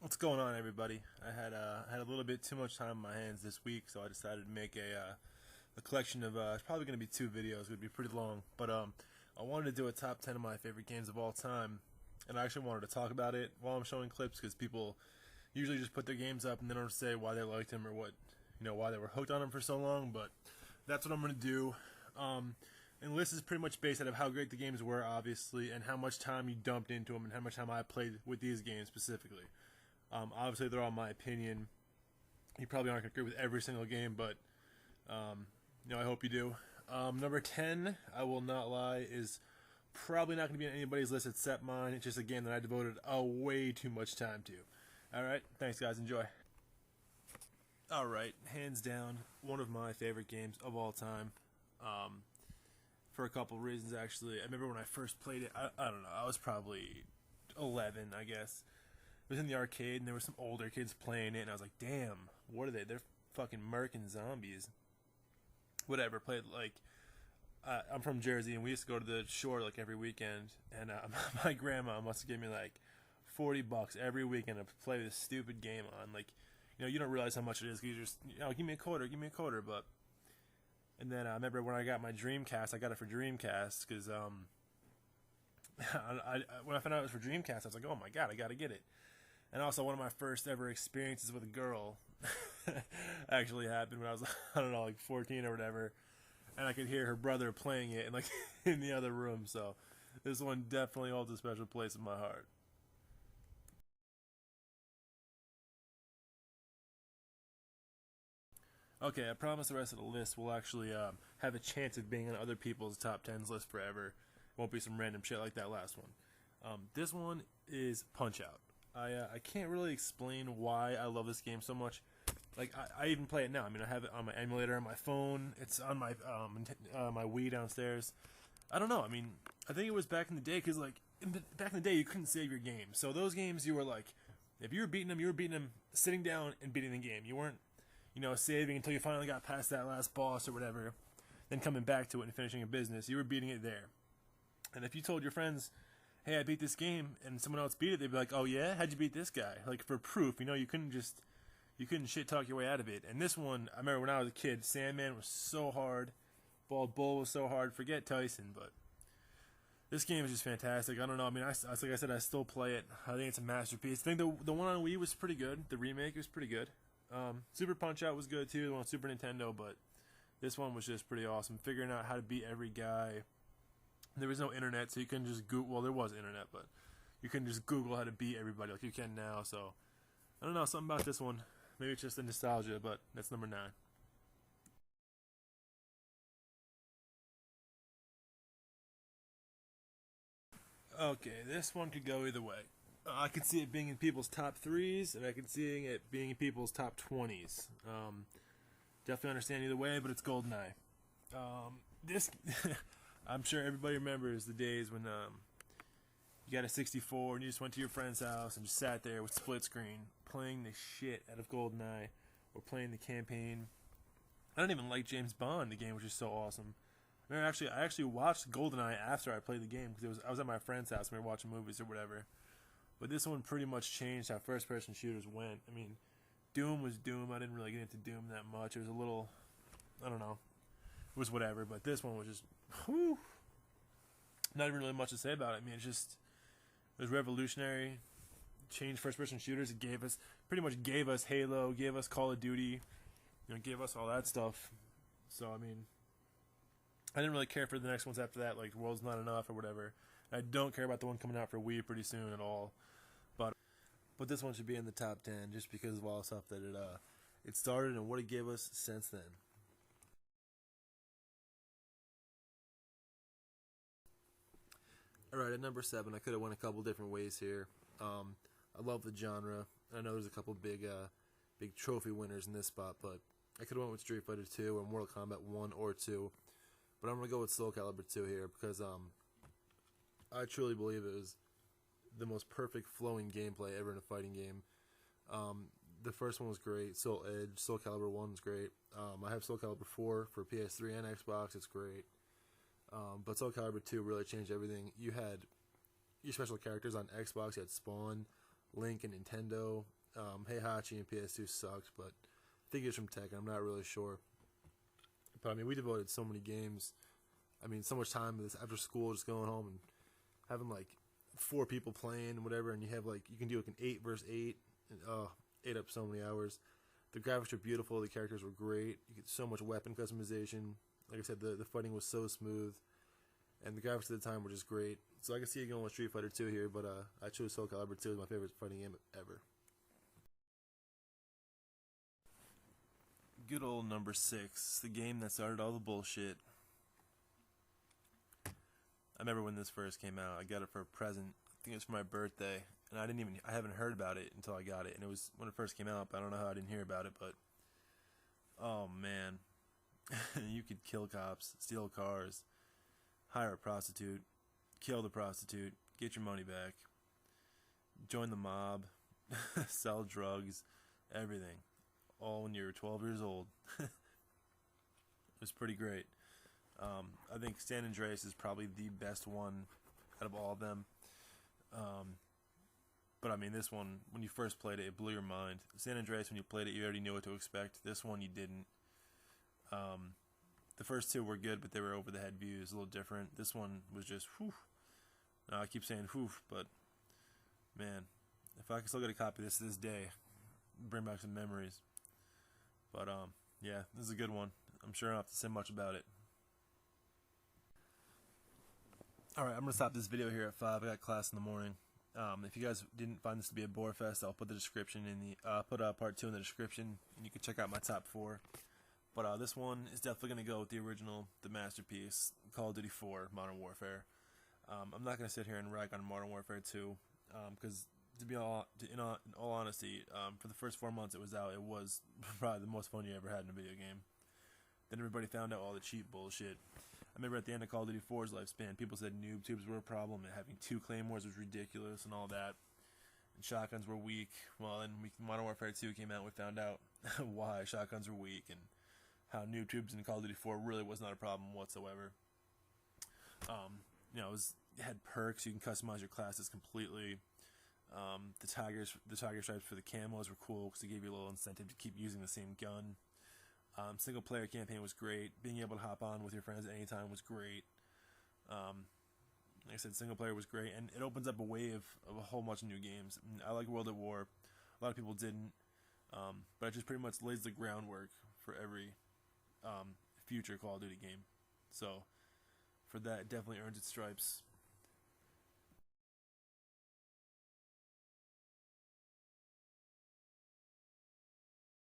What's going on, everybody? I had a little bit too much time on my hands this week, so I decided to make a collection of it's probably going to be two videos. It's going to be pretty long, but I wanted to do a top 10 of my favorite games of all time, and I actually wanted to talk about it while I'm showing clips because people usually just put their games up and they don't say why they liked them or why they were hooked on them for so long. But that's what I'm going to do. And the list is pretty much based out of how great the games were, obviously, and how much time you dumped into them and how much time I played with these games specifically. Obviously, they're all my opinion. You probably aren't going to agree with every single game, but I hope you do. Number 10, I will not lie, is probably not going to be on anybody's list except mine. It's just a game that I devoted way too much time to. Alright, thanks guys, enjoy. Alright, hands down, one of my favorite games of all time. For a couple reasons, actually. I remember when I first played it, I don't know, I was probably 11, I guess. It was in the arcade, and there were some older kids playing it, and I was like, damn, what are they? They're fucking murking zombies. Whatever, played like, I'm from Jersey, and we used to go to the shore like every weekend, and my grandma must have given me like $40 every weekend to play this stupid game on. Like, you don't realize how much it is, because you just, give me a quarter, but. And then I remember when I got my Dreamcast, I got it for Dreamcast, because when I found out it was for Dreamcast, I was like, oh my god, I gotta get it. And also, one of my first ever experiences with a girl actually happened when I was, I don't know, like 14 or whatever. And I could hear her brother playing it like in the other room. So this one definitely holds a special place in my heart. Okay, I promise the rest of the list will actually have a chance of being on other people's top 10s list forever. It won't be some random shit like that last one. This one is Punch Out. I can't really explain why I love this game so much. Like, I even play it now. I mean, I have it on my emulator on my phone. It's on my my Wii downstairs. I don't know. I mean, I think it was back in the day because, like, back in the day, you couldn't save your game. So those games, you were like, if you were beating them sitting down and beating the game. You weren't, saving until you finally got past that last boss or whatever, then coming back to it and finishing a business. You were beating it there. And if you told your friends, hey, I beat this game, and someone else beat it, they'd be like, oh yeah, how'd you beat this guy? Like, for proof, you couldn't shit talk your way out of it. And this one, I remember when I was a kid, Sandman was so hard, Bald Bull was so hard, forget Tyson, but this game is just fantastic. I don't know, I mean, like I said, I still play it. I think it's a masterpiece. I think the one on Wii was pretty good, the remake was pretty good. Super Punch Out was good too, the one on Super Nintendo, but this one was just pretty awesome. Figuring out how to beat every guy. There was no internet, so you couldn't just Google. Well, there was internet, but you couldn't just Google how to beat everybody like you can now. So, I don't know, something about this one. Maybe it's just the nostalgia, but that's number 9. Okay, this one could go either way. I could see it being in people's top 3s, and I could see it being in people's top 20s. Definitely understand either way, but it's GoldenEye. This, I'm sure everybody remembers the days when you got a 64 and you just went to your friend's house and just sat there with split screen playing the shit out of GoldenEye or playing the campaign. I don't even like James Bond. The game was just so awesome. I actually watched GoldenEye after I played the game because I was at my friend's house and we were watching movies or whatever. But this one pretty much changed how first-person shooters went. I mean, Doom was Doom. I didn't really get into Doom that much. It was a little, I don't know, it was whatever. But this one was just, whew, not even really much to say about it. I mean, it was revolutionary. Changed first-person shooters. It pretty much gave us Halo, gave us Call of Duty, gave us all that stuff. So I mean, I didn't really care for the next ones after that, like World's Not Enough or whatever. I don't care about the one coming out for Wii pretty soon at all. But this one should be in the top 10 just because of all the stuff that it started and what it gave us since then. All right, at number 7, I could have went a couple different ways here. I love the genre. I know there's a couple big trophy winners in this spot, but I could have went with Street Fighter 2 or Mortal Kombat 1 or 2. But I'm gonna go with Soul Calibur 2 here because I truly believe it was the most perfect flowing gameplay ever in a fighting game. The first one was great. Soul Edge, Soul Calibur 1 was great. I have Soul Calibur 4 for PS3 and Xbox. It's great. But Soul Calibur 2 really changed everything. You had your special characters on Xbox. You had Spawn, Link, and Nintendo. Heihachi and PS2 sucked, but I think it's from Tekken. I'm not really sure. But I mean, we devoted so many games. I mean, so much time to this after school, just going home and having like 4 people playing and whatever, and you have like you can do like an 8 versus 8, and ate up so many hours. The graphics were beautiful. The characters were great. You get so much weapon customization. Like I said, the fighting was so smooth, and the graphics at the time were just great. So I can see you going with Street Fighter 2 here, but I chose Soul Calibur 2 as my favorite fighting game ever. Good old number 6, the game that started all the bullshit. I remember when this first came out. I got it for a present. I think it was for my birthday, and I haven't heard about it until I got it. And it was when it first came out, but I don't know how I didn't hear about it. But oh man, you could kill cops, steal cars, hire a prostitute, kill the prostitute, get your money back, join the mob, sell drugs, everything, all when you were 12 years old. It was pretty great. I think San Andreas is probably the best one out of all of them. But I mean, this one, when you first played it, it blew your mind. San Andreas, when you played it, you already knew what to expect. This one, you didn't. The first 2 were good, but they were over the head views, a little different. This one was just whew. Now, I keep saying whew, but man, if I can still get a copy of this to this day, bring back some memories. But yeah, this is a good one. I'm sure I don't have to say much about it. Alright, I'm going to stop this video here at 5. I got class in the morning. If you guys didn't find this to be a bore fest, I'll put the description in the put part 2 in the description, and you can check out my top 4. But this one is definitely going to go with the original, the masterpiece, Call of Duty 4 Modern Warfare. I'm not going to sit here and rag on Modern Warfare 2, because in all honesty, for the first 4 months it was out, it was probably the most fun you ever had in a video game. Then everybody found out all the cheap bullshit. I remember at the end of Call of Duty 4's lifespan, people said noob tubes were a problem, and having 2 claymores was ridiculous and all that. And shotguns were weak. Well, then Modern Warfare 2 came out, and we found out why shotguns were weak and how noob tubes in Call of Duty 4 really was not a problem whatsoever. You know, it had perks. You can customize your classes completely. The tiger stripes for the camos were cool because they gave you a little incentive to keep using the same gun. Single player campaign was great. Being able to hop on with your friends at any time was great. Like I said, single player was great, and it opens up a wave of a whole bunch of new games. I like World at War. A lot of people didn't, but it just pretty much lays the groundwork for every future Call of Duty game. So for that, it definitely earns its stripes.